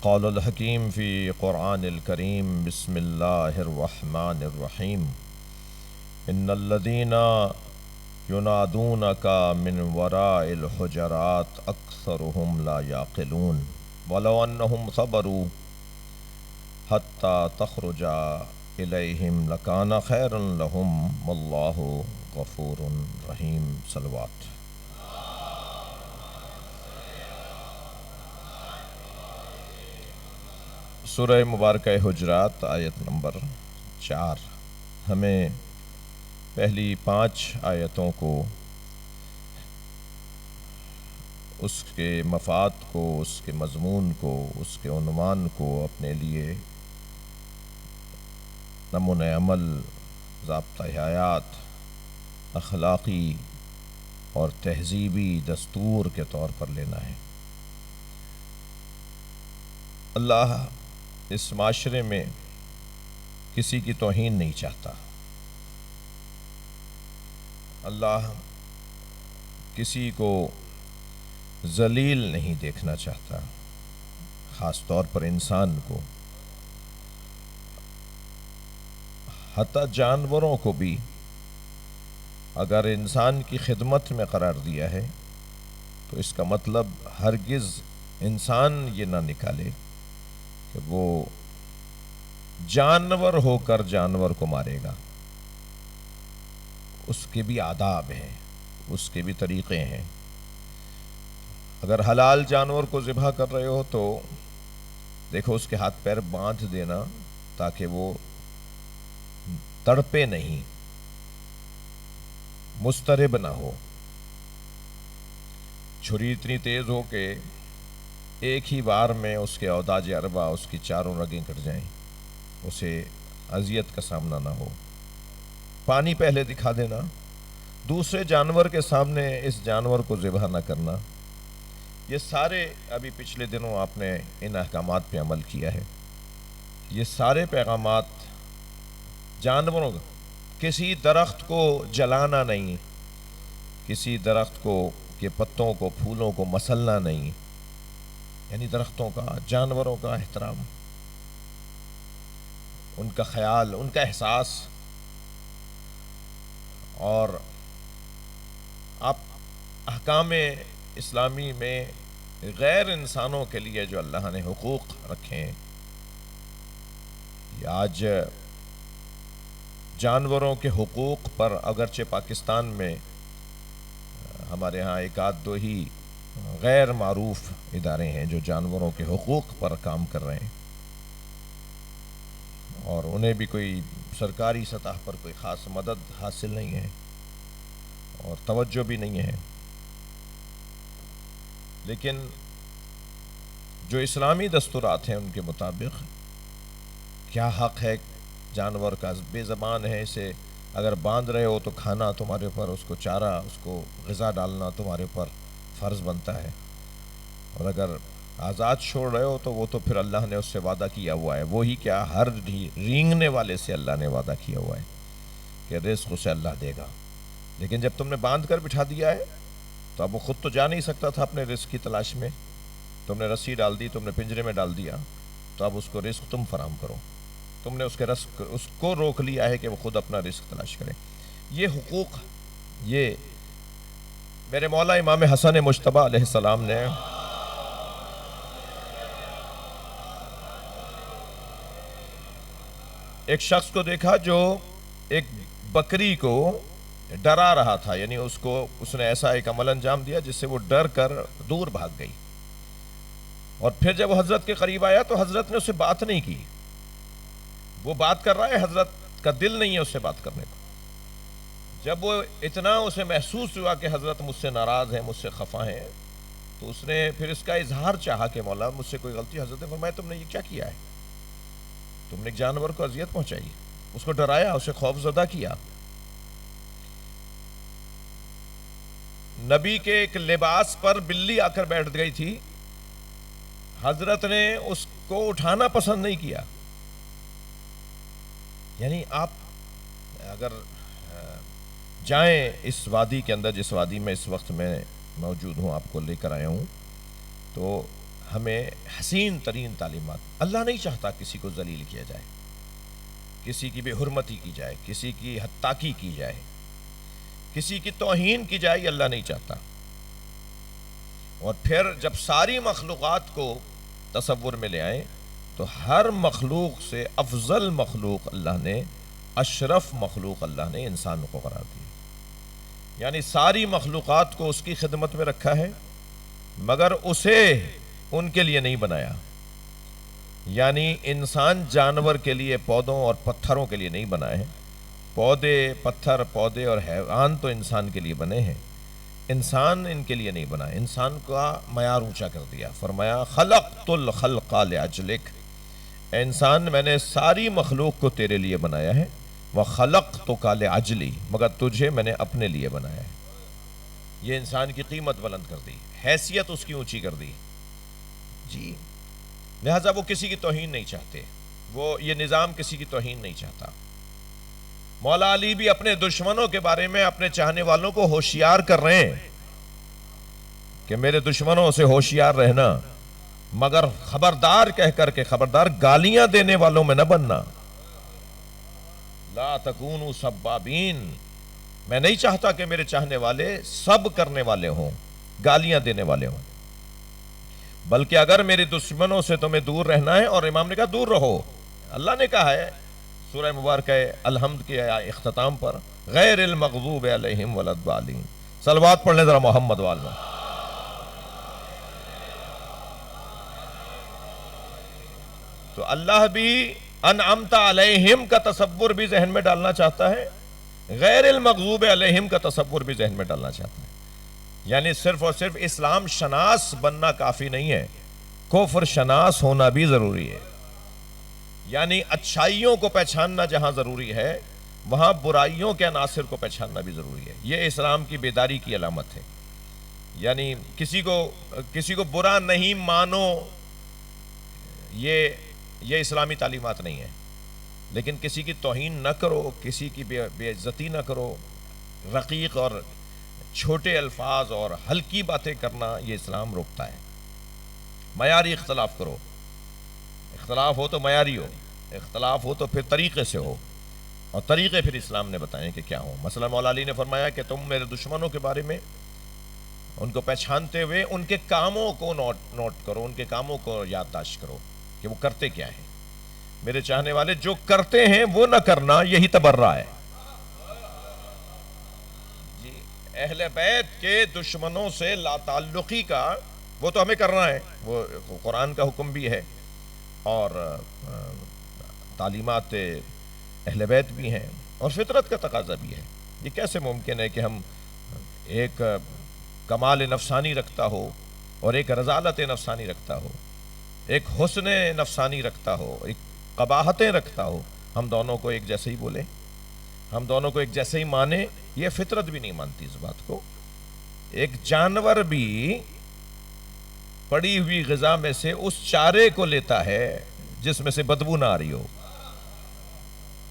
قال الحكيم في قرآن الكريم بسم الله الرحمن الرحيم إن الذين ينادونك من وراء الحجرات أكثرهم لا يعقلون ولو أنهم صبروا حتى تخرج إليهم لكان خيرا لهم والله غفور رحيم صلوات. سورہ مبارکہ حجرات آیت نمبر 4 ہمیں پہلی 5 آیتوں کو اس کے مفاد کو، اس کے مضمون کو، اس کے عنوان کو اپنے لیے نمونۂ عمل، ضابطہ حیات، اخلاقی اور تہذیبی دستور کے طور پر لینا ہے۔ اللہ اس معاشرے میں کسی کی توہین نہیں چاہتا۔ اللہ کسی کو ذلیل نہیں دیکھنا چاہتا، خاص طور پر انسان کو۔ حتیٰ جانوروں کو بھی اگر انسان کی خدمت میں قرار دیا ہے تو اس کا مطلب ہرگز انسان یہ نہ نکالے کہ وہ جانور ہو کر جانور کو مارے گا۔ اس کے بھی آداب ہیں، اس کے بھی طریقے ہیں۔ اگر حلال جانور کو ذبح کر رہے ہو تو دیکھو اس کے ہاتھ پیر باندھ دینا تاکہ وہ تڑپے نہیں، مضطرب نہ ہو۔ چھری اتنی تیز ہو کہ ایک ہی بار میں اس کے اوداج اربع، اس کی چاروں رگیں کٹ جائیں، اسے اذیت کا سامنا نہ ہو۔ پانی پہلے دکھا دینا، دوسرے جانور کے سامنے اس جانور کو ذبح نہ کرنا، یہ سارے ابھی پچھلے دنوں آپ نے ان احکامات پہ عمل کیا ہے۔ یہ سارے پیغامات جانوروں کا، کسی درخت کو جلانا نہیں، کسی درخت کو کے پتوں کو، پھولوں کو مسلنا نہیں، یعنی درختوں کا، جانوروں کا احترام، ان کا خیال، ان کا احساس۔ اور آپ احکام اسلامی میں غیر انسانوں کے لیے جو اللہ نے حقوق رکھے ہیں، یہ آج جانوروں کے حقوق پر اگرچہ پاکستان میں ہمارے ہاں ایک آدھ دو ہی غیر معروف ادارے ہیں جو جانوروں کے حقوق پر کام کر رہے ہیں، اور انہیں بھی کوئی سرکاری سطح پر کوئی خاص مدد حاصل نہیں ہے اور توجہ بھی نہیں ہے۔ لیکن جو اسلامی دستورات ہیں ان کے مطابق کیا حق ہے جانور کا؟ بے زبان ہے، اسے اگر باندھ رہے ہو تو کھانا تمہارے اوپر، اس کو چارہ، اس کو غذا ڈالنا تمہارے اوپر فرض بنتا ہے، اور اگر آزاد چھوڑ رہے ہو تو وہ تو پھر اللہ نے اس سے وعدہ کیا ہوا ہے، وہی کیا ہر رینگنے والے سے اللہ نے وعدہ کیا ہوا ہے کہ رزق اسے اللہ دے گا۔ لیکن جب تم نے باندھ کر بٹھا دیا ہے تو اب وہ خود تو جا نہیں سکتا تھا اپنے رزق کی تلاش میں، تم نے رسی ڈال دی، تم نے پنجرے میں ڈال دیا، تو اب اس کو رزق تم فراہم کرو۔ تم نے اس کو روک لیا ہے کہ وہ خود اپنا رزق تلاش کرے۔ یہ حقوق، یہ میرے مولا امام حسن مجتبیٰ علیہ السلام نے ایک شخص کو دیکھا جو ایک بکری کو ڈرا رہا تھا، یعنی اس نے ایسا ایک عمل انجام دیا جس سے وہ ڈر کر دور بھاگ گئی، اور پھر جب وہ حضرت کے قریب آیا تو حضرت نے اس سے بات نہیں کی۔ وہ بات کر رہا ہے، حضرت کا دل نہیں ہے اس سے بات کرنے کو۔ جب وہ اتنا اسے محسوس ہوا کہ حضرت مجھ سے ناراض ہیں، مجھ سے خفا ہیں، تو اس نے پھر اس کا اظہار چاہا کہ مولا مجھ سے کوئی غلطی۔ حضرت نے فرمایا تم نے یہ کیا کیا ہے؟ تم نے ایک جانور کو اذیت پہنچائی، اس کو ڈرایا، اسے خوف زدہ کیا۔ نبی کے ایک لباس پر بلی آ کر بیٹھ گئی تھی، حضرت نے اس کو اٹھانا پسند نہیں کیا۔ یعنی آپ اگر جائیں اس وادی کے اندر، جس وادی میں اس وقت میں موجود ہوں، آپ کو لے کر آیا ہوں، تو ہمیں حسین ترین تعلیمات. اللہ نہیں چاہتا کسی کو ذلیل کیا جائے، کسی کی بے حرمتی کی جائے، کسی کی حتاکی کی جائے، کسی کی توہین کی جائے، یہ اللہ نہیں چاہتا. اور پھر جب ساری مخلوقات کو تصور میں لے آئیں تو ہر مخلوق سے افضل مخلوق اللہ نے، اشرف مخلوق اللہ نے انسان کو قرار دیا. یعنی ساری مخلوقات کو اس کی خدمت میں رکھا ہے، مگر اسے ان کے لیے نہیں بنایا. یعنی انسان جانور کے لیے، پودوں اور پتھروں کے لیے نہیں بنائے ہیں. پودے، پتھر، پودے اور حیوان تو انسان کے لیے بنے ہیں، انسان ان کے لیے نہیں بنا. انسان کا معیار اونچا کر دیا، فرمایا خلقت الخلق لاجلک، اے انسان میں نے ساری مخلوق کو تیرے لیے بنایا ہے. وخلقتک لاجلی، مگر تجھے میں نے اپنے لیے بنایا ہے. یہ انسان کی قیمت بلند کر دی، حیثیت اس کی اونچی کر دی. جی لہٰذا وہ کسی کی توہین نہیں چاہتے، وہ یہ نظام کسی کی توہین نہیں چاہتا. مولا علی بھی اپنے دشمنوں کے بارے میں اپنے چاہنے والوں کو ہوشیار کر رہے ہیں کہ میرے دشمنوں سے ہوشیار رہنا، مگر خبردار کہہ کر کے، خبردار گالیاں دینے والوں میں نہ بننا. لا تکونوا سبابین، میں نہیں چاہتا کہ میرے چاہنے والے سب کرنے والے ہوں، گالیاں دینے والے ہوں. بلکہ اگر میرے دشمنوں سے تمہیں دور رہنا ہے، اور امام نے کہا دور رہو. اللہ نے کہا ہے سورہ مبارکہ الحمد کے اختتام پر، غیر المغضوب علیہم ولا الضالین. صلوات پڑھ لیں ذرا محمد والوں. تو اللہ بھی انعمت علیہم کا تصور بھی ذہن میں ڈالنا چاہتا ہے، غیر المغضوب علیہم کا تصور بھی ذہن میں ڈالنا چاہتا ہے. یعنی صرف اور صرف اسلام شناس بننا کافی نہیں ہے، کفر شناس ہونا بھی ضروری ہے. یعنی اچھائیوں کو پہچاننا جہاں ضروری ہے، وہاں برائیوں کے عناصر کو پہچاننا بھی ضروری ہے. یہ اسلام کی بیداری کی علامت ہے. یعنی کسی کو برا نہیں مانو، یہ اسلامی تعلیمات نہیں ہے. لیکن کسی کی توہین نہ کرو، کسی کی بے عزتی نہ کرو، رقیق اور چھوٹے الفاظ اور ہلکی باتیں کرنا یہ اسلام روکتا ہے. معیاری اختلاف کرو، اختلاف ہو تو معیاری ہو، اختلاف ہو تو پھر طریقے سے ہو، اور طریقے پھر اسلام نے بتائیں کہ کیا ہو. مثلا مولا علی نے فرمایا کہ تم میرے دشمنوں کے بارے میں ان کو پہچانتے ہوئے ان کے کاموں کو نوٹ کرو، ان کے کاموں کو یادداشت کرو کہ وہ کرتے کیا ہیں. میرے چاہنے والے جو کرتے ہیں وہ نہ کرنا، یہی تبرہ ہے. جی اہل بیت کے دشمنوں سے لا تعلقی کا وہ تو ہمیں کرنا ہے، وہ قرآن کا حکم بھی ہے اور تعلیمات اہل بیت بھی ہیں اور فطرت کا تقاضا بھی ہے. یہ کیسے ممکن ہے کہ ہم ایک کمال نفسانی رکھتا ہو اور ایک رذالت نفسانی رکھتا ہو، ایک حسن نفسانی رکھتا ہو، ایک قباحتیں رکھتا ہو، ہم دونوں کو ایک جیسے ہی بولے، ہم دونوں کو ایک جیسے ہی مانے؟ یہ فطرت بھی نہیں مانتی اس بات کو. ایک جانور بھی پڑی ہوئی غذا میں سے اس چارے کو لیتا ہے جس میں سے بدبو نہ آ رہی ہو.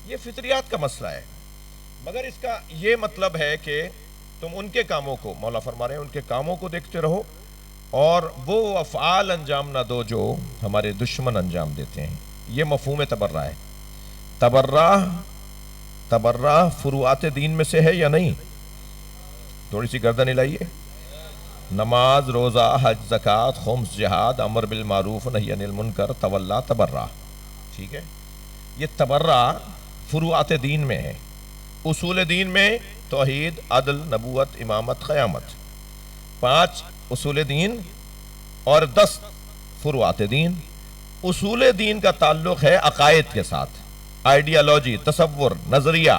یہ فطریات کا مسئلہ ہے. مگر اس کا یہ مطلب ہے کہ تم ان کے کاموں کو، مولا فرما رہے ہیں، ان کے کاموں کو دیکھتے رہو اور وہ افعال انجام نہ دو جو ہمارے دشمن انجام دیتے ہیں. یہ مفہوم تبرہ ہے. تبرہ فروعات دین میں سے ہے یا نہیں؟ تھوڑی سی گردن ہلائیے. نماز، روزہ، حج، زکوٰۃ، خمس، جہاد، امر بالمعروف، نہی عن المنکر، تولا، تبرہ. ٹھیک ہے، یہ تبرہ فروعات دین میں ہے. اصول دین میں توحید، عدل، نبوت، امامت، قیامت، 5 اصول دین اور 10 فروعات دین. اصول دین کا تعلق ہے عقائد کے ساتھ، آئیڈیالوجی، تصور، نظریہ.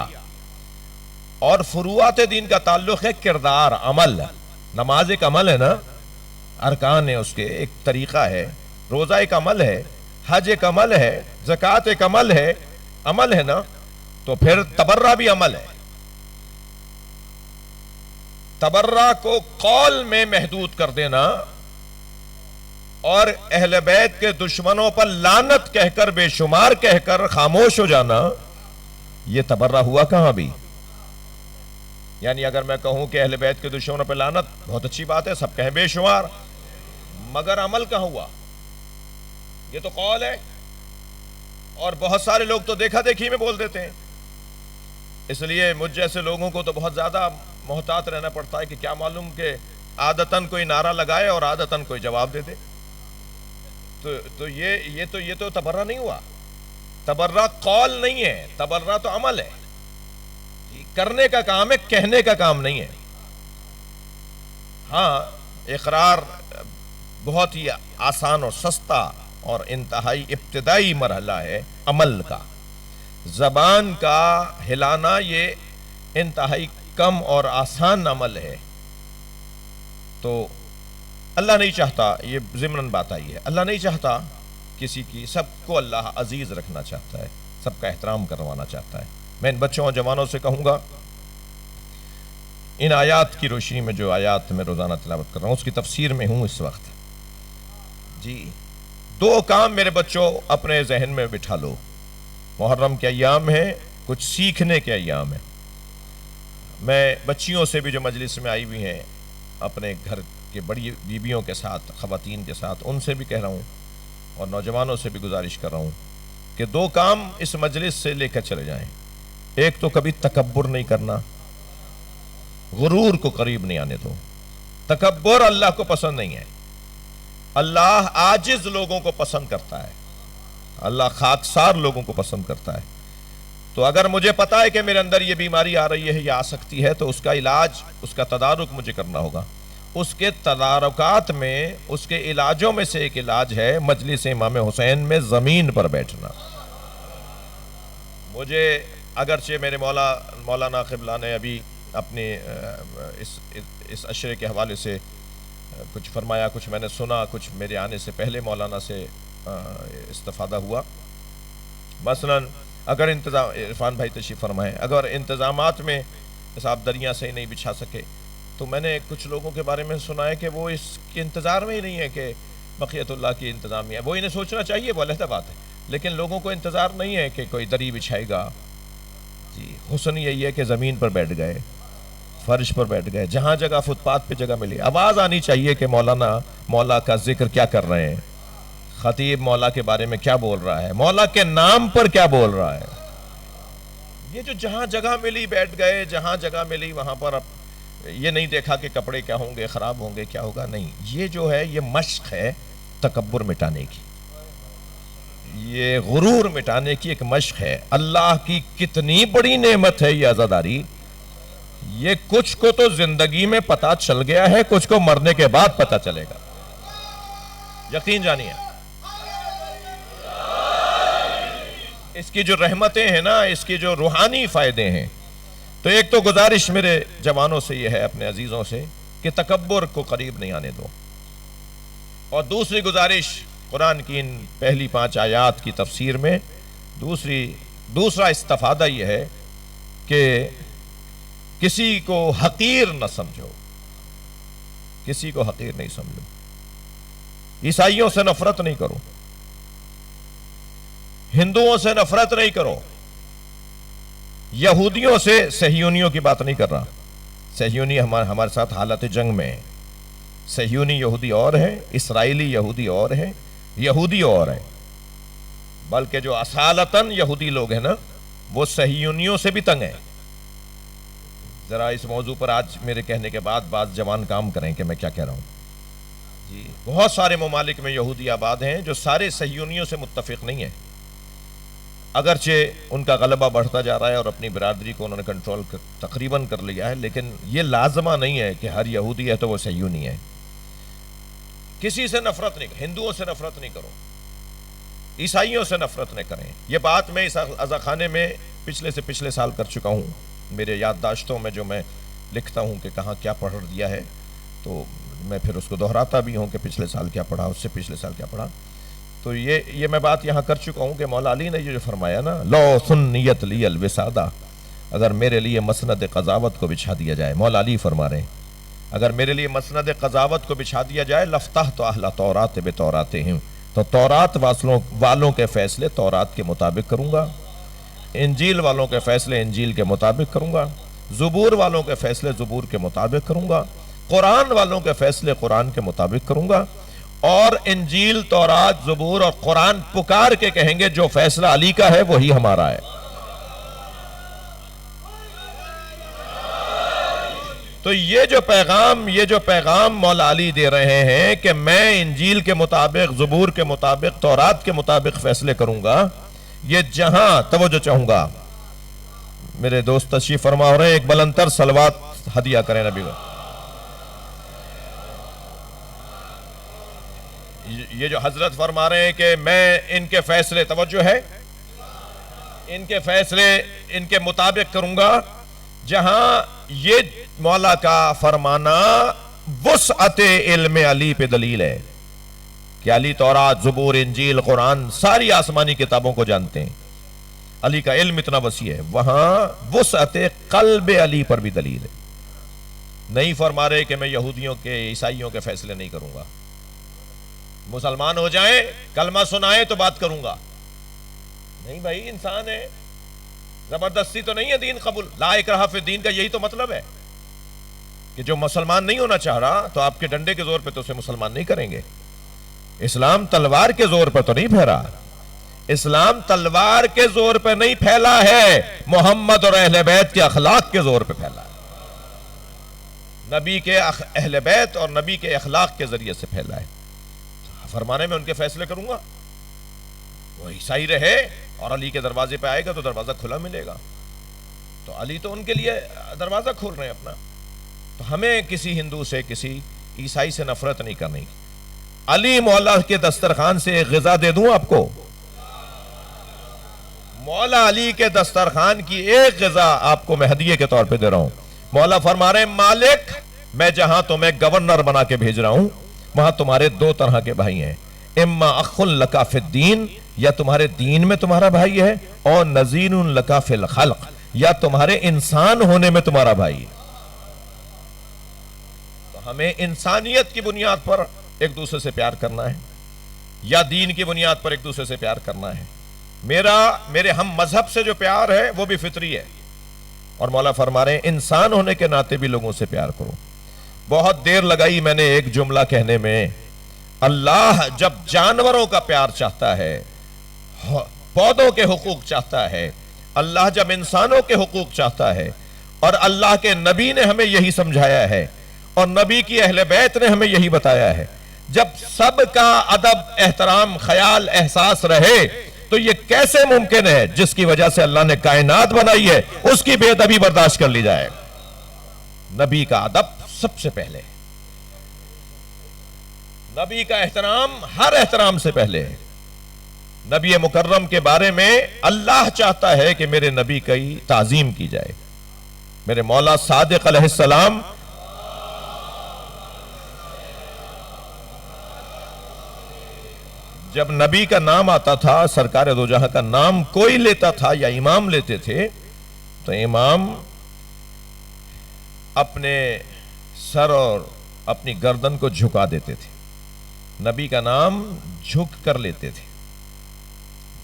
اور فروعات دین کا تعلق ہے کردار، عمل. نماز ایک عمل ہے نا، ارکان ہے اس کے، ایک طریقہ ہے. روزہ ایک عمل ہے، حج ایک عمل ہے، زکوٰۃ ایک عمل ہے نا. تو پھر تبرہ بھی عمل ہے. تبرہ کو قول میں محدود کر دینا اور اہل بیت کے دشمنوں پر لعنت کہہ کر، بے شمار کہہ کر خاموش ہو جانا، یہ تبرہ ہوا کہاں بھی؟ یعنی اگر میں کہوں کہ اہل بیت کے دشمنوں پہ لعنت، بہت اچھی بات ہے، سب کہیں بے شمار، مگر عمل کہاں ہوا؟ یہ تو قول ہے، اور بہت سارے لوگ تو دیکھا دیکھی میں بول دیتے ہیں. اس لیے مجھ جیسے لوگوں کو تو بہت زیادہ محتاط رہنا پڑتا ہے کہ کیا معلوم کہ عادتاً کوئی نعرہ لگائے اور عادتاً کوئی جواب دے دے. تو یہ تو تبرہ نہیں ہوا. تبرہ قول نہیں ہے، تبرہ تو عمل ہے. کرنے کا کام ہے، کہنے کا کام نہیں ہے. ہاں، اقرار بہت ہی آسان اور سستا اور انتہائی ابتدائی مرحلہ ہے عمل کا. زبان کا ہلانا یہ انتہائی کم اور آسان عمل ہے. تو اللہ نہیں چاہتا، یہ ضمناً بات آئی ہے، اللہ نہیں چاہتا کسی کی، سب کو اللہ عزیز رکھنا چاہتا ہے، سب کا احترام کروانا چاہتا ہے. میں ان بچوں اور جوانوں سے کہوں گا، ان آیات کی روشنی میں، جو آیات میں روزانہ تلاوت کر رہا ہوں اس کی تفسیر میں ہوں اس وقت. جی، 2 کام میرے بچوں اپنے ذہن میں بٹھا لو. محرم کے ایام ہیں، کچھ سیکھنے کے ایام ہیں. میں بچیوں سے بھی جو مجلس میں آئی ہوئی ہیں، اپنے گھر کے بڑی بیویوں کے ساتھ، خواتین کے ساتھ، ان سے بھی کہہ رہا ہوں اور نوجوانوں سے بھی گزارش کر رہا ہوں کہ 2 کام اس مجلس سے لے کر چلے جائیں. ایک تو کبھی تکبر نہیں کرنا، غرور کو قریب نہیں آنے دو. تکبر اللہ کو پسند نہیں ہے. اللہ عاجز لوگوں کو پسند کرتا ہے، اللہ خاکسار لوگوں کو پسند کرتا ہے. تو اگر مجھے پتا ہے کہ میرے اندر یہ بیماری آ رہی ہے یا آ سکتی ہے تو اس کا علاج، اس کا تدارک مجھے کرنا ہوگا. اس کے تدارکات میں، اس کے علاجوں میں سے ایک علاج ہے مجلس امام حسین میں زمین پر بیٹھنا. مجھے اگرچہ میرے مولانا قبلہ نے ابھی اپنی اس عشرے کے حوالے سے کچھ فرمایا، کچھ میں نے سنا، کچھ میرے آنے سے پہلے مولانا سے استفادہ ہوا. مثلا اگر عرفان بھائی تشریف فرمائیں، اگر انتظامات میں آپ دریاں صحیح نہیں بچھا سکے تو میں نے کچھ لوگوں کے بارے میں سنا ہے کہ وہ اس کے انتظار میں ہی نہیں ہے کہ بقیت اللہ کی انتظامیہ، وہ انہیں سوچنا چاہیے، وہ علیحدہ بات ہے، لیکن لوگوں کو انتظار نہیں ہے کہ کوئی دری بچھائے گا. جی، حسن یہی ہے کہ زمین پر بیٹھ گئے، فرش پر بیٹھ گئے، جہاں جگہ فٹ پاتھ پہ جگہ ملی. آواز آنی چاہیے کہ مولانا مولا کا ذکر کیا کر رہے ہیں، خطیب مولا کے بارے میں کیا بول رہا ہے، مولا کے نام پر کیا بول رہا ہے. یہ جو جہاں جگہ ملی بیٹھ گئے، جہاں جگہ ملی وہاں پر یہ نہیں دیکھا کہ کپڑے کیا ہوں گے، خراب ہوں گے، کیا ہوگا، نہیں. یہ جو ہے یہ مشق ہے تکبر مٹانے کی، یہ غرور مٹانے کی ایک مشق ہے. اللہ کی کتنی بڑی نعمت ہے یہ عزاداری. یہ کچھ کو تو زندگی میں پتا چل گیا ہے، کچھ کو مرنے کے بعد پتا چلے گا، یقین جانیے. اس کی جو رحمتیں ہیں نا، اس کی جو روحانی فائدے ہیں. تو ایک تو گزارش میرے جوانوں سے یہ ہے، اپنے عزیزوں سے، کہ تکبر کو قریب نہیں آنے دو. اور دوسری گزارش قرآن کی ان پہلی 5 آیات کی تفسیر میں، دوسرا استفادہ یہ ہے کہ کسی کو حقیر نہ سمجھو، کسی کو حقیر نہیں سمجھو. عیسائیوں سے نفرت نہیں کرو، ہندوؤں سے نفرت نہیں کرو، یہودیوں سے، صہیونیوں کی بات نہیں کر رہا. صہیونی ہمارے ساتھ حالت جنگ میں ہے. صہیونی یہودی اور ہے، اسرائیلی یہودی اور ہے، یہودی اور ہے. بلکہ جو اصالتاً یہودی لوگ ہیں نا، وہ صہیونیوں سے بھی تنگ ہیں. ذرا اس موضوع پر آج میرے کہنے کے بعد بعض جوان کام کریں کہ میں کیا کہہ رہا ہوں. جی، بہت سارے ممالک میں یہودی آباد ہیں جو سارے صہیونیوں سے متفق نہیں ہیں. اگرچہ ان کا غلبہ بڑھتا جا رہا ہے اور اپنی برادری کو انہوں نے کنٹرول تقریباً کر لیا ہے، لیکن یہ لازمہ نہیں ہے کہ ہر یہودی ہے تو وہ صہیونی ہے. کسی سے نفرت نہیں، ہندوؤں سے نفرت نہیں کرو، عیسائیوں سے نفرت نہیں کریں. یہ بات میں اس عزاخانے میں پچھلے سال کر چکا ہوں. میرے یادداشتوں میں جو میں لکھتا ہوں کہ کہاں کیا پڑھ دیا ہے، تو میں پھر اس کو دہراتا بھی ہوں کہ پچھلے سال کیا پڑھا، اس سے پچھلے سال کیا پڑھا. تو یہ میں بات یہاں کر چکا ہوں کہ مولا علی نے یہ جو فرمایا نا، لو سنیت لی الوسادہ، اگر میرے لیے مسند قضاوت کو بچھا دیا جائے، مولا علی فرما رہے ہیں، اگر میرے لیے مسند قضاوت کو بچھا دیا جائے، لفتح تو اہل تورات بتوراتہم، تو تورات والوں کے فیصلے تورات کے مطابق کروں گا، انجیل والوں کے فیصلے انجیل کے مطابق کروں گا، زبور والوں کے فیصلے زبور کے مطابق کروں گا، قرآن والوں کے فیصلے قرآن کے مطابق کروں گا، اور انجیل، تورات، زبور اور قرآن پکار کے کہیں گے جو فیصلہ علی کا ہے وہی ہمارا ہے۔ تو یہ جو پیغام مولا علی دے رہے ہیں کہ میں انجیل کے مطابق، زبور کے مطابق، تورات کے مطابق فیصلے کروں گا، یہ جہاں توجہ چاہوں گا۔ میرے دوست تشریف فرما ہو رہے ہیں، ایک بلند تر صلوات ہدیہ کریں نبی کو۔ یہ جو حضرت فرما رہے ہیں کہ میں ان کے فیصلے، توجہ ہے، ان کے فیصلے ان کے مطابق کروں گا، جہاں یہ مولا کا فرمانا وسعت علم علی پہ دلیل ہے کہ علی تورات، زبور، انجیل، قرآن ساری آسمانی کتابوں کو جانتے ہیں، علی کا علم اتنا وسیع ہے، وہاں وسعت قلب علی پر بھی دلیل ہے۔ نہیں فرما رہے کہ میں یہودیوں کے، عیسائیوں کے فیصلے نہیں کروں گا، مسلمان ہو جائیں، کلمہ سنائیں تو بات کروں گا، نہیں بھائی، انسان ہے، زبردستی تو نہیں ہے دین قبول، لا اکراہ فی الدین کا یہی تو مطلب ہے کہ جو مسلمان نہیں ہونا چاہ رہا تو آپ کے ڈنڈے کے زور پہ تو اسے مسلمان نہیں کریں گے۔ اسلام تلوار کے زور پر تو نہیں پھیلا، اسلام تلوار کے زور پہ نہیں پھیلا ہے، محمد اور اہل بیت کے اخلاق کے زور پہ پھیلا ہے، نبی کے اہل بیت اور نبی کے اخلاق کے ذریعے سے پھیلا ہے۔ فرمانے میں ان کے فیصلے کروں گا، وہ عیسائی رہے اور علی کے دروازے پہ آئے گا تو دروازہ کھلا ملے گا، تو علی تو ان کے لیے دروازہ کھول رہے ہیں اپنا۔ تو ہمیں کسی ہندو سے، کسی عیسائی سے نفرت نہیں کرنی۔ علی مولا کے دسترخوان سے ایک غذا دے دوں آپ کو، مولا علی کے دسترخوان کی ایک غذا آپ کو میں ہدیے کے طور پہ دے رہا ہوں۔ مولا فرما رہے ہیں، مالک میں جہاں تمہیں گورنر بنا کے بھیج رہا ہوں وہاں تمہارے دو طرح کے بھائی ہیں، اما اخ لک فی الدین، یا تمہارے دین میں تمہارا بھائی ہے، اور نذیر لک فی الخلق، یا تمہارے انسان ہونے میں تمہارا بھائی ہے۔ تو ہمیں انسانیت کی بنیاد پر ایک دوسرے سے پیار کرنا ہے یا دین کی بنیاد پر ایک دوسرے سے پیار کرنا ہے؟ میرے ہم مذہب سے جو پیار ہے وہ بھی فطری ہے، اور مولا فرما رہے ہیں انسان ہونے کے ناطے بھی لوگوں سے پیار کرو۔ بہت دیر لگائی میں نے ایک جملہ کہنے میں، اللہ جب جانوروں کا پیار چاہتا ہے، پودوں کے حقوق چاہتا ہے، اللہ جب انسانوں کے حقوق چاہتا ہے، اور اللہ کے نبی نے ہمیں یہی سمجھایا ہے اور نبی کی اہل بیت نے ہمیں یہی بتایا ہے، جب سب کا ادب، احترام، خیال، احساس رہے تو یہ کیسے ممکن ہے جس کی وجہ سے اللہ نے کائنات بنائی ہے اس کی بے ادبی برداشت کر لی جائے؟ نبی کا ادب سب سے پہلے، نبی کا احترام ہر احترام سے پہلے ہے۔ نبی مکرم کے بارے میں اللہ چاہتا ہے کہ میرے نبی کی تعظیم کی جائے۔ میرے مولا صادق علیہ السلام جب نبی کا نام آتا تھا، سرکار دو جہاں کا نام کوئی لیتا تھا یا امام لیتے تھے، تو امام اپنے سر اور اپنی گردن کو جھکا دیتے تھے، نبی کا نام جھک کر لیتے تھے،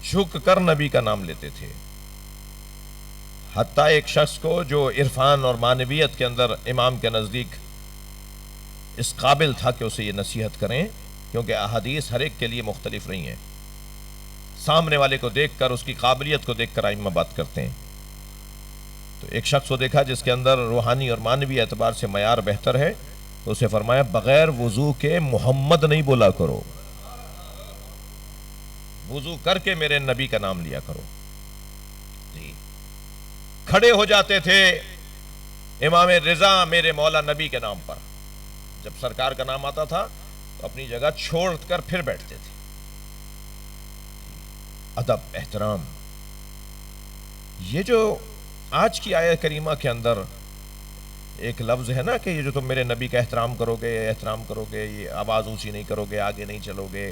جھک کر نبی کا نام لیتے تھے۔ حتیٰ ایک شخص کو جو عرفان اور معنویت کے اندر امام کے نزدیک اس قابل تھا کہ اسے یہ نصیحت کریں، کیونکہ احادیث ہر ایک کے لیے مختلف نہیں ہیں، سامنے والے کو دیکھ کر، اس کی قابلیت کو دیکھ کر ائمہ بات کرتے ہیں۔ تو ایک شخص کو دیکھا جس کے اندر روحانی اور معنوی اعتبار سے معیار بہتر ہے، تو اسے فرمایا بغیر وضو کے محمد نہیں بولا کرو، وضو کر کے میرے نبی کا نام لیا کرو۔ جی کھڑے ہو جاتے تھے امام رضا میرے مولا نبی کے نام پر، جب سرکار کا نام آتا تھا تو اپنی جگہ چھوڑ کر پھر بیٹھتے تھے۔ ادب، احترام، یہ جو آج کی آیت کریمہ کے اندر ایک لفظ ہے نا کہ یہ جو تم میرے نبی کا احترام کرو گے، یہ آواز اونچی نہیں کرو گے، آگے نہیں چلو گے،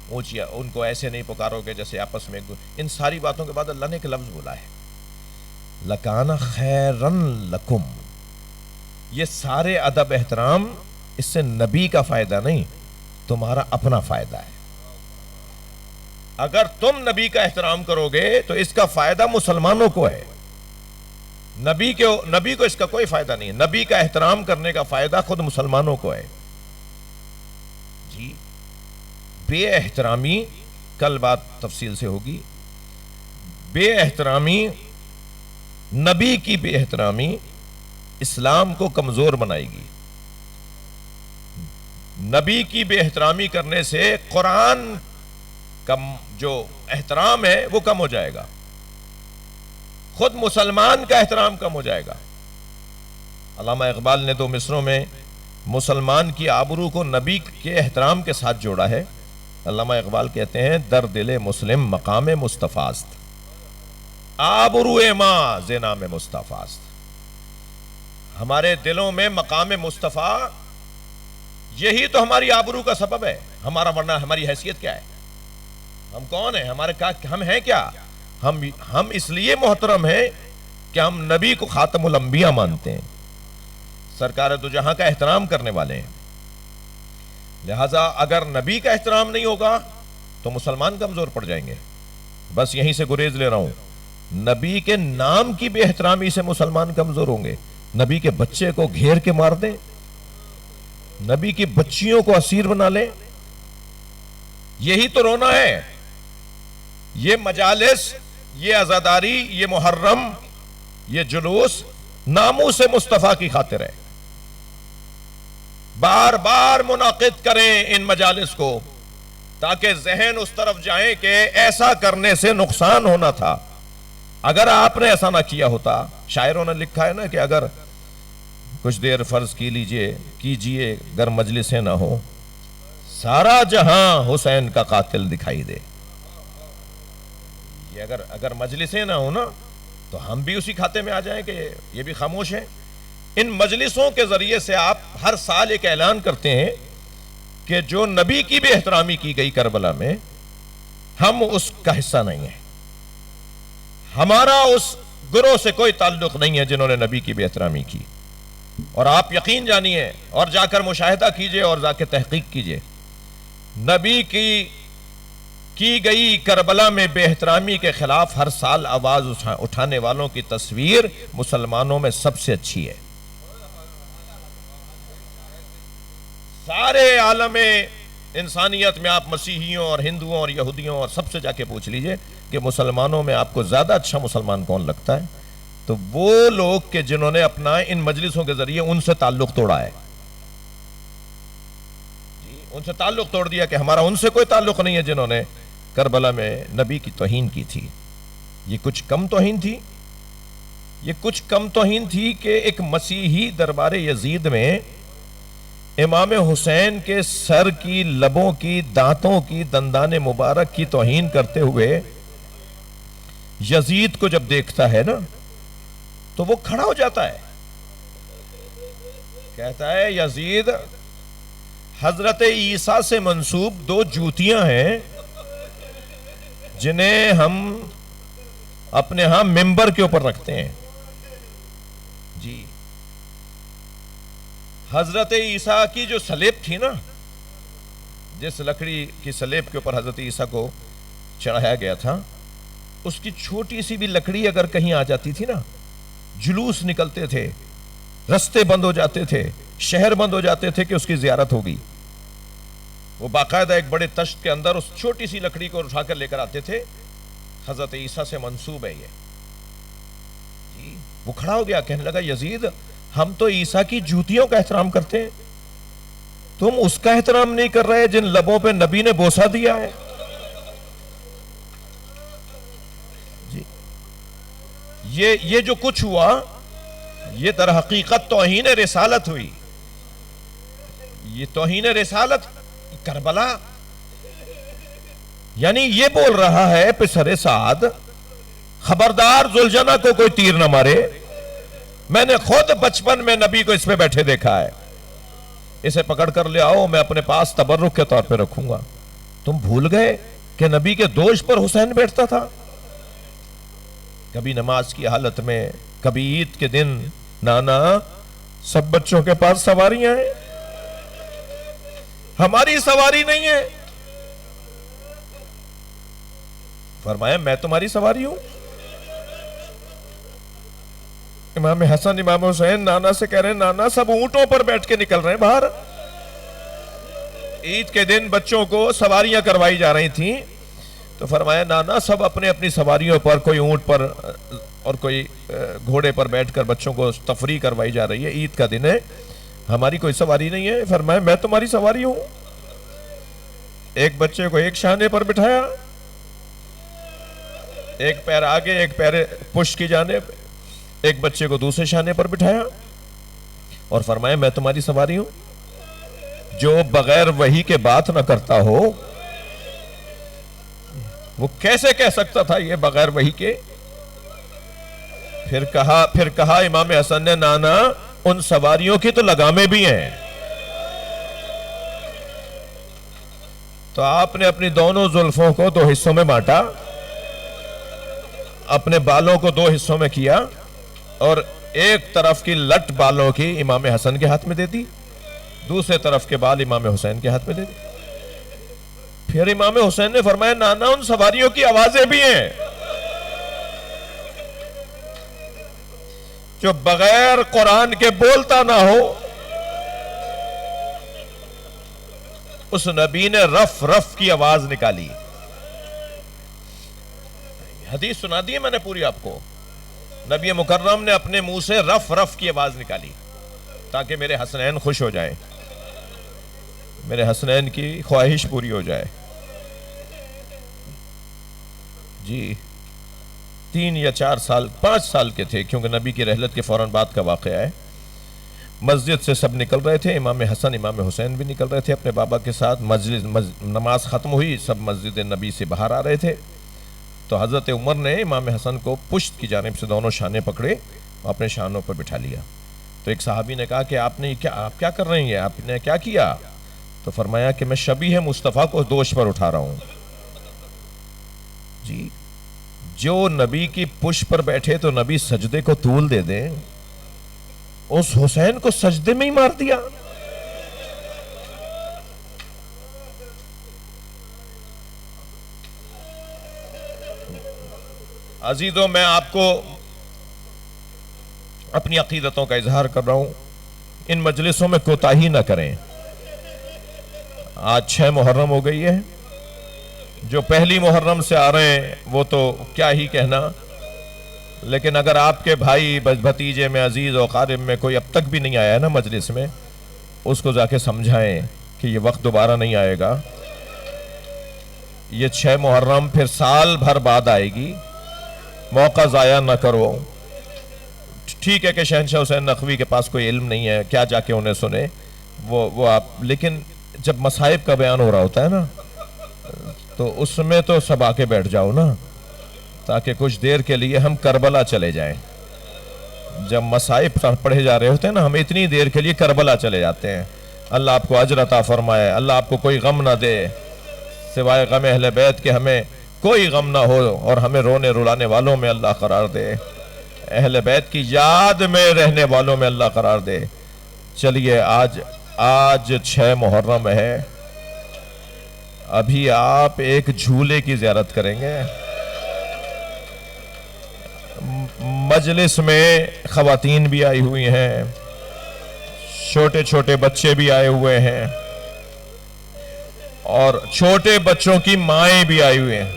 اونچی ان کو ایسے نہیں پکارو گے جیسے آپس میں، ان ساری باتوں کے بعد اللہ نے ایک لفظ بولا ہے، لَكَانَ خَيْرًا لَكُمْ۔ یہ سارے ادب، احترام، اس سے نبی کا فائدہ نہیں، تمہارا اپنا فائدہ ہے۔ اگر تم نبی کا احترام کرو گے تو اس کا فائدہ مسلمانوں کو ہے، نبی کو اس کا کوئی فائدہ نہیں ہے۔ نبی کا احترام کرنے کا فائدہ خود مسلمانوں کو ہے۔ جی بے احترامی، کل بات تفصیل سے ہوگی، بے احترامی، نبی کی بے احترامی اسلام کو کمزور بنائے گی. نبی کی بے احترامی کرنے سے قرآن کا جو احترام ہے وہ کم ہو جائے گا، خود مسلمان کا احترام کم ہو جائے گا. علامہ اقبال نے 2 مصروں میں مسلمان کی آبرو کو نبی کے احترام کے ساتھ جوڑا ہے. علامہ اقبال کہتے ہیں در دل مسلم مقام مصطفیٰ است، آبرو ما ز نام مصطفیٰ است. ہمارے دلوں میں مقام مصطفیٰ، یہی تو ہماری آبرو کا سبب ہے. ہمارا ورنہ ہماری حیثیت کیا ہے؟ ہم کون ہیں؟ ہم ہیں کیا؟ ہم اس لیے محترم ہیں کہ ہم نبی کو خاتم الانبیاء مانتے ہیں، سرکار دو جہاں کا احترام کرنے والے ہیں. لہٰذا اگر نبی کا احترام نہیں ہوگا تو مسلمان کمزور پڑ جائیں گے. بس یہیں سے گریز لے رہا ہوں، نبی کے نام کی بے احترامی سے مسلمان کمزور ہوں گے. نبی کے بچے کو گھیر کے مار دیں، نبی کی بچیوں کو اسیر بنا لیں، یہی تو رونا ہے. یہ مجالس، یہ عزاداری، یہ محرم، یہ جلوس ناموس مصطفیٰ کی خاطر ہے. بار بار منعقد کریں ان مجالس کو تاکہ ذہن اس طرف جائیں کہ ایسا کرنے سے نقصان ہونا تھا. اگر آپ نے ایسا نہ کیا ہوتا، شاعروں نے لکھا ہے نا کہ اگر کچھ دیر فرض کیجئے گر مجلسیں نہ ہو، سارا جہاں حسین کا قاتل دکھائی دے. یہ اگر مجلسیں نہ ہو نا تو ہم بھی اسی کھاتے میں آ جائیں کہ یہ بھی خاموش ہیں. ان مجلسوں کے ذریعے سے آپ ہر سال ایک اعلان کرتے ہیں کہ جو نبی کی بے احترامی کی گئی کربلا میں، ہم اس کا حصہ نہیں ہیں، ہمارا اس گروہ سے کوئی تعلق نہیں ہے جنہوں نے نبی کی بے احترامی کی. اور آپ یقین جانیے اور جا کر مشاہدہ کیجئے اور جا کے تحقیق کیجئے، نبی کی گئی کربلا میں بے احترامی کے خلاف ہر سال آواز اٹھانے والوں کی تصویر مسلمانوں میں سب سے اچھی ہے. سارے عالم انسانیت میں آپ مسیحیوں اور ہندوؤں اور یہودیوں اور سب سے جا کے پوچھ لیجئے کہ مسلمانوں میں آپ کو زیادہ اچھا مسلمان کون لگتا ہے، تو وہ لوگ کہ جنہوں نے اپنا ان مجلسوں کے ذریعے ان سے تعلق توڑا ہے، ان سے تعلق توڑ دیا کہ ہمارا ان سے کوئی تعلق نہیں ہے جنہوں نے کربلا میں نبی کی توہین کی تھی. یہ کچھ کم توہین تھی کہ ایک مسیحی دربار یزید میں امام حسین کے سر کی، لبوں کی، دانتوں کی، دندان مبارک کی توہین کرتے ہوئے یزید کو جب دیکھتا ہے نا تو وہ کھڑا ہو جاتا ہے، کہتا ہے یزید، حضرت عیسیٰ سے منسوب 2 جوتیاں ہیں جنہیں ہم اپنے ہاں ممبر کے اوپر رکھتے ہیں. جی، حضرت عیسیٰ کی جو سلیب تھی نا، جس لکڑی کی سلیب کے اوپر حضرت عیسیٰ کو چڑھایا گیا تھا، اس کی چھوٹی سی بھی لکڑی اگر کہیں آ جاتی تھی نا، جلوس نکلتے تھے، رستے بند ہو جاتے تھے، شہر بند ہو جاتے تھے کہ اس کی زیارت ہوگی. وہ باقاعدہ ایک بڑے تشت کے اندر اس چھوٹی سی لکڑی کو اٹھا کر لے کر آتے تھے، حضرت عیسیٰ سے منسوب ہے یہ. جی، وہ کھڑا ہو گیا، کہنے لگا یزید، ہم تو عیسیٰ کی جوتیوں کا احترام کرتے ہیں، تم اس کا احترام نہیں کر رہے جن لبوں پہ نبی نے بوسہ دیا ہے. جی، یہ جو کچھ ہوا یہ در حقیقت توہین رسالت ہوئی. یہ توہین رسالت کربلا، یعنی یہ بول رہا ہے پسر سعد، خبردار ذوالجنہ کو کوئی تیر نہ مارے، میں نے خود بچپن میں نبی کو اس پہ بیٹھے دیکھا ہے، اسے پکڑ کر لے آؤ، میں اپنے پاس تبرک کے طور پہ رکھوں گا. تم بھول گئے کہ نبی کے دوش پر حسین بیٹھتا تھا؟ کبھی نماز کی حالت میں، کبھی عید کے دن، نانا سب بچوں کے پاس سواریاں ہیں، ہماری سواری نہیں ہے. فرمایا میں تمہاری سواری ہوں. امام حسن، امام حسین نانا سے کہہ رہے ہیں، نانا سب اونٹوں پر بیٹھ کے نکل رہے ہیں باہر. عید کے دن بچوں کو سواریاں کروائی جا رہی تھیں، تو فرمایا نانا سب اپنے اپنی سواریوں پر، کوئی اونٹ پر اور کوئی گھوڑے پر بیٹھ کر بچوں کو تفریح کروائی جا رہی ہے، عید کا دن ہے، ہماری کوئی سواری نہیں ہے۔ فرمایا میں تمہاری سواری ہوں۔ ایک بچے کو ایک شانے پر بٹھایا، ایک پیر آگے ایک پیر پشت کی جانب، ایک بچے کو دوسرے شانے پر بٹھایا اور فرمایا میں تمہاری سواری ہوں۔ جو بغیر وحی کے بات نہ کرتا ہو وہ کیسے کہہ سکتا تھا یہ بغیر وحی کے؟ پھر کہا امام حسن نے نانا ان سواریوں کی تو لگامیں بھی ہیں۔ تو آپ نے اپنی دونوں زلفوں کو دو حصوں میں بانٹا، اپنے بالوں کو دو حصوں میں کیا اور ایک طرف کی لٹ بالوں کی امام حسن کے ہاتھ میں دے دی، دوسرے طرف کے بال امام حسین کے ہاتھ میں دے دی۔ پھر امام حسین نے فرمایا نانا ان سواریوں کی آوازیں بھی ہیں، جو بغیر قرآن کے بولتا نہ ہو، اس نبی نے رف رف کی آواز نکالی۔ حدیث سنا دی ہے میں نے پوری آپ کو۔ نبی مکرم نے اپنے منہ سے رف رف کی آواز نکالی تاکہ میرے حسنین خوش ہو جائیں، میرے حسنین کی خواہش پوری ہو جائے۔ جی 3 یا 4 سال 5 سال کے تھے، کیونکہ نبی کی رحلت کے فوراً بعد کا واقعہ ہے۔ مسجد سے سب نکل رہے تھے، امام حسن امام حسین بھی نکل رہے تھے اپنے بابا کے ساتھ۔ نماز ختم ہوئی، سب مسجد نبی سے باہر آ رہے تھے، تو حضرت عمر نے امام حسن کو پشت کی جانب سے دونوں شانے پکڑے اور اپنے شانوں پر بٹھا لیا۔ تو ایک صحابی نے کہا کہ آپ کیا کر رہے ہیں، آپ نے کیا کیا؟ تو فرمایا کہ میں شبیہ مصطفیٰ کو دوش پر اٹھا رہا ہوں۔ جی جو نبی کی پشت پر بیٹھے تو نبی سجدے کو طول دے دیں، اس حسین کو سجدے میں ہی مار دیا۔ عزیزوں میں آپ کو اپنی عقیدتوں کا اظہار کر رہا ہوں، ان مجلسوں میں کوتاہی نہ کریں۔ آج 6 محرم ہو گئی ہے، جو پہلی محرم سے آ رہے ہیں وہ تو کیا ہی کہنا، لیکن اگر آپ کے بھائی بھتیجے میں عزیز و قارب میں کوئی اب تک بھی نہیں آیا ہے نا مجلس میں، اس کو جا کے سمجھائیں کہ یہ وقت دوبارہ نہیں آئے گا، یہ 6 محرم پھر سال بھر بعد آئے گی، موقع ضائع نہ کرو۔ ٹھیک ہے کہ شہنشاہ حسین نقوی کے پاس کوئی علم نہیں ہے، کیا جا کے انہیں سنے وہ آپ، لیکن جب مصائب کا بیان ہو رہا ہوتا ہے نا تو اس میں تو سب آ کے بیٹھ جاؤ نا، تاکہ کچھ دیر کے لیے ہم کربلا چلے جائیں۔ جب مصائب پڑھے جا رہے ہوتے ہیں نا، ہم اتنی دیر کے لیے کربلا چلے جاتے ہیں۔ اللہ آپ کو اجر عطا فرمائے، اللہ آپ کو کوئی غم نہ دے سوائے غم اہل بیت کے، ہمیں کوئی غم نہ ہو اور ہمیں رونے رلانے والوں میں اللہ قرار دے، اہل بیت کی یاد میں رہنے والوں میں اللہ قرار دے۔ چلیے آج 6 محرم ہے، ابھی آپ ایک جھولے کی زیارت کریں گے۔ مجلس میں خواتین بھی آئی ہوئی ہیں، چھوٹے چھوٹے بچے بھی آئے ہوئے ہیں، اور چھوٹے بچوں کی مائیں بھی آئی ہوئی ہیں۔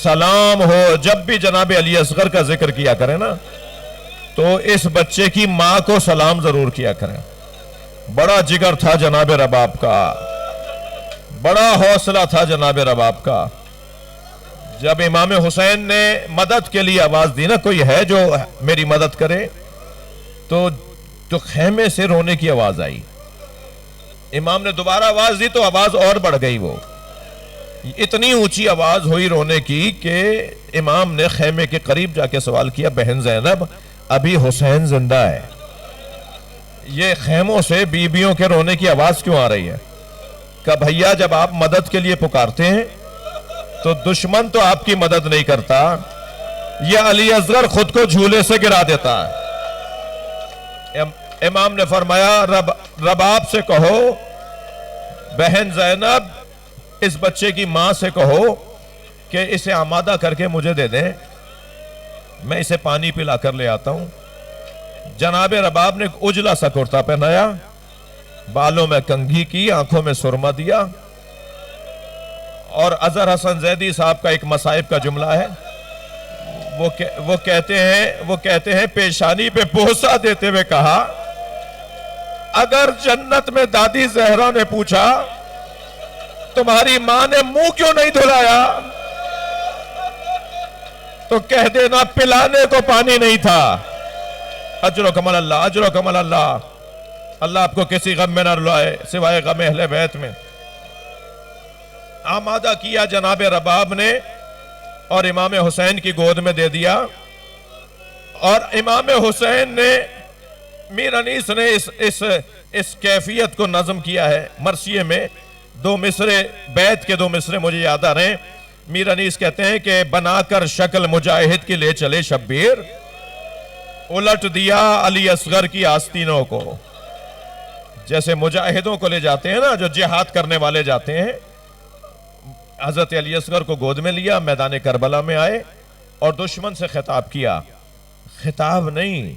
سلام ہو، جب بھی جناب علی اصغر کا ذکر کیا کریں نا تو اس بچے کی ماں کو سلام ضرور کیا کریں۔ بڑا جگر تھا جناب رباب کا، بڑا حوصلہ تھا جناب رباب کا۔ جب امام حسین نے مدد کے لیے آواز دی نا، کوئی ہے جو میری مدد کرے، تو خیمے سے رونے کی آواز آئی۔ امام نے دوبارہ آواز دی تو آواز اور بڑھ گئی، وہ اتنی اونچی آواز ہوئی رونے کی کہ امام نے خیمے کے قریب جا کے سوال کیا، بہن زینب ابھی حسین زندہ ہے، یہ خیموں سے بیویوں کے رونے کی آواز کیوں آ رہی ہے؟ کہ بھیا جب آپ مدد کے لیے پکارتے ہیں تو دشمن تو آپ کی مدد نہیں کرتا، یہ علی اصغر خود کو جھولے سے گرا دیتا ہے۔ امام نے فرمایا رباب سے کہو، بہن زینب اس بچے کی ماں سے کہو کہ اسے آمادہ کر کے مجھے دے دیں، میں اسے پانی پلا کر لے آتا ہوں۔ جناب رباب نے اجلا سا کرتا پہنایا، بالوں میں کنگھی کی، آنکھوں میں سرما دیا. اور اظہر حسن زیدی صاحب کا ایک مصائب کا جملہ ہے، وہ کہتے ہیں پیشانی پہ بوسہ دیتے ہوئے کہا، اگر جنت میں دادی زہرا نے پوچھا تمہاری ماں نے منہ کیوں نہیں دھلایا تو کہہ دینا پلانے کو پانی نہیں تھا. اجر و کمل اللہ، اجر و کمل اللہ. اللہ آپ کو کسی غم میں نہ رلائے سوائے غم اہل بیت میں. آمادہ کیا جناب رباب نے اور امام حسین کی گود میں دے دیا. اور امام حسین نے، میر انیس نے اس کیفیت کو نظم کیا ہے مرثیے میں. 2 مصرے بیت کے 2 مصرے مجھے یاد آ رہے ہیں. میر انیس کہتے ہیں کہ بنا کر شکل مجاہد کی لے چلے شبیر، الٹ دیا علی اصغر کی آستینوں کو. جیسے مجاہدوں کو لے جاتے ہیں نا، جو جہاد کرنے والے جاتے ہیں، حضرت علی اصغر کو گود میں لیا، میدان کربلا میں آئے اور دشمن سے خطاب کیا. خطاب نہیں،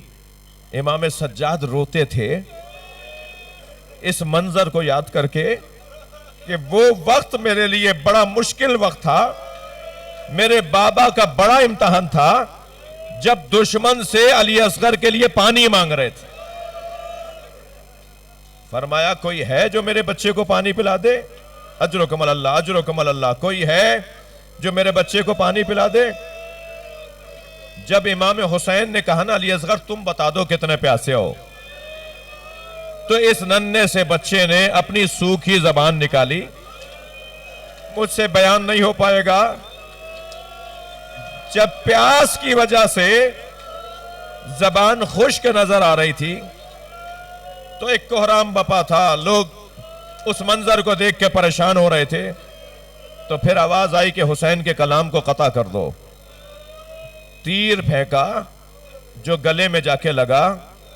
امام سجاد روتے تھے اس منظر کو یاد کر کے کہ وہ وقت میرے لیے بڑا مشکل وقت تھا، میرے بابا کا بڑا امتحان تھا جب دشمن سے علی اصغر کے لیے پانی مانگ رہے تھے. فرمایا کوئی ہے جو میرے بچے کو پانی پلا دے؟ اجر و کمل اللہ، اجر و کمل اللہ. کوئی ہے جو میرے بچے کو پانی پلا دے؟ جب امام حسین نے کہا نا علی اصغر تم بتا دو کتنے پیاسے ہو، تو اس ننھے سے بچے نے اپنی سوکھی زبان نکالی. مجھ سے بیان نہیں ہو پائے گا. جب پیاس کی وجہ سے زبان خشک نظر آ رہی تھی تو ایک کوہرام بپا تھا، لوگ اس منظر کو دیکھ کے پریشان ہو رہے تھے. تو پھر آواز آئی کہ حسین کے کلام کو قطع کر دو. تیر پھینکا جو گلے میں جا کے لگا،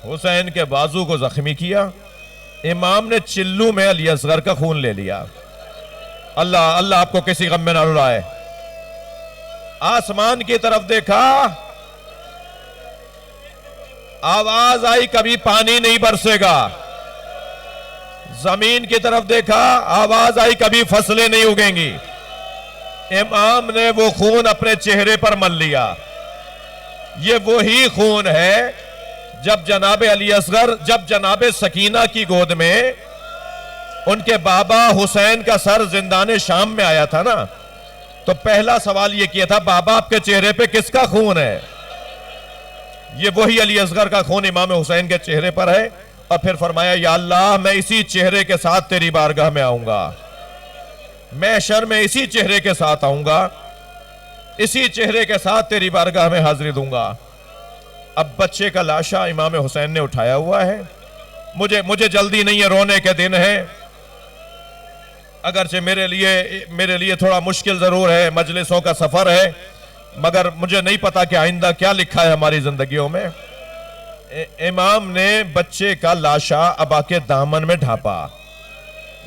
حسین کے بازو کو زخمی کیا. امام نے چلو میں علی اصغر کا خون لے لیا. اللہ اللہ آپ کو کسی غم میں نہ رلائے. آسمان کی طرف دیکھا، آواز آئی کبھی پانی نہیں برسے گا. زمین کی طرف دیکھا، آواز آئی کبھی فصلیں نہیں اگیں گی. امام نے وہ خون اپنے چہرے پر مل لیا. یہ وہی خون ہے جب جناب علی اصغر، جب جناب سکینہ کی گود میں ان کے بابا حسین کا سر زندان شام میں آیا تھا نا، تو پہلا سوال یہ کیا تھا بابا آپ کے چہرے پہ کس کا خون ہے؟ یہ وہی علی اصغر کا خون امام حسین کے چہرے پر ہے. اور پھر فرمایا یا اللہ میں اسی چہرے کے ساتھ تیری بارگاہ میں آؤں گا، محشر میں اسی چہرے کے ساتھ آؤں گا، اسی چہرے کے ساتھ تیری بارگاہ میں حاضری دوں گا. اب بچے کا لاشا امام حسین نے اٹھایا ہوا ہے. مجھے جلدی نہیں ہے، رونے کے دن ہے. اگرچہ میرے لیے تھوڑا مشکل ضرور ہے، مجلسوں کا سفر ہے، مگر مجھے نہیں پتا کہ آئندہ کیا لکھا ہے ہماری زندگیوں میں. امام نے بچے کا لاشا ابا کے دامن میں ڈھانپا،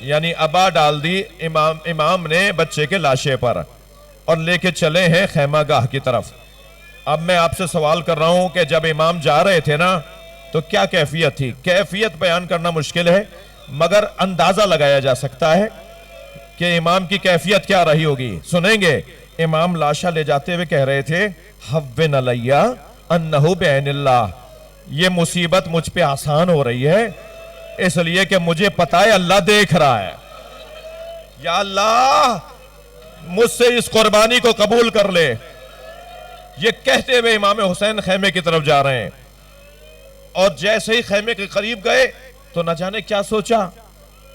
یعنی ابا ڈال دی امام نے بچے کے لاشے پر، اور لے کے چلے ہیں خیمہ گاہ کی طرف. اب میں آپ سے سوال کر رہا ہوں کہ جب امام جا رہے تھے نا تو کیا کیفیت تھی؟ کیفیت بیان کرنا مشکل ہے، مگر اندازہ لگایا جا سکتا ہے کہ امام کی کیفیت کیا رہی ہوگی. سنیں گے. امام لاشا لے جاتے ہوئے کہہ رہے تھے حوّن علیہ انہو بعین اللہ، یہ مصیبت مجھ پہ آسان ہو رہی ہے اس لیے کہ مجھے پتا ہے اللہ دیکھ رہا ہے. یا اللہ مجھ سے اس قربانی کو قبول کر لے. یہ کہتے ہوئے امام حسین خیمے کی طرف جا رہے ہیں، اور جیسے ہی خیمے کے قریب گئے تو نہ جانے کیا سوچا،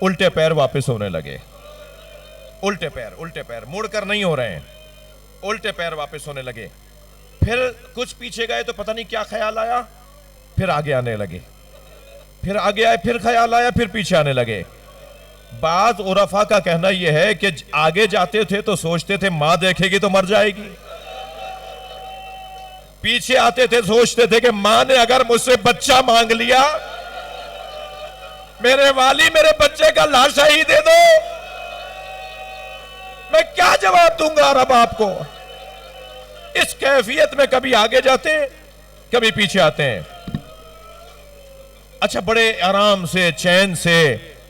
الٹے پیر واپس ہونے لگے. الٹے پیر مڑ کر نہیں ہو رہے ہیں، الٹے پیر واپس ہونے لگے. پھر کچھ پیچھے گئے تو پتہ نہیں کیا خیال آیا، پھر آگے آنے لگے. پھر آگے آئے، پھر خیال آیا، پھر پیچھے آنے لگے. بعض عرفا کا کہنا یہ ہے کہ آگے جاتے تھے تو سوچتے تھے ماں دیکھے گی تو مر جائے گی، پیچھے آتے تھے سوچتے تھے کہ ماں نے اگر مجھ سے بچہ مانگ لیا، میرے والی میرے بچے کا لاشا ہی دے دو، میں کیا جواب دوں گا رب آپ کو. اس کیفیت میں کبھی آگے جاتے ہیں، کبھی پیچھے آتے ہیں. اچھا بڑے آرام سے چین سے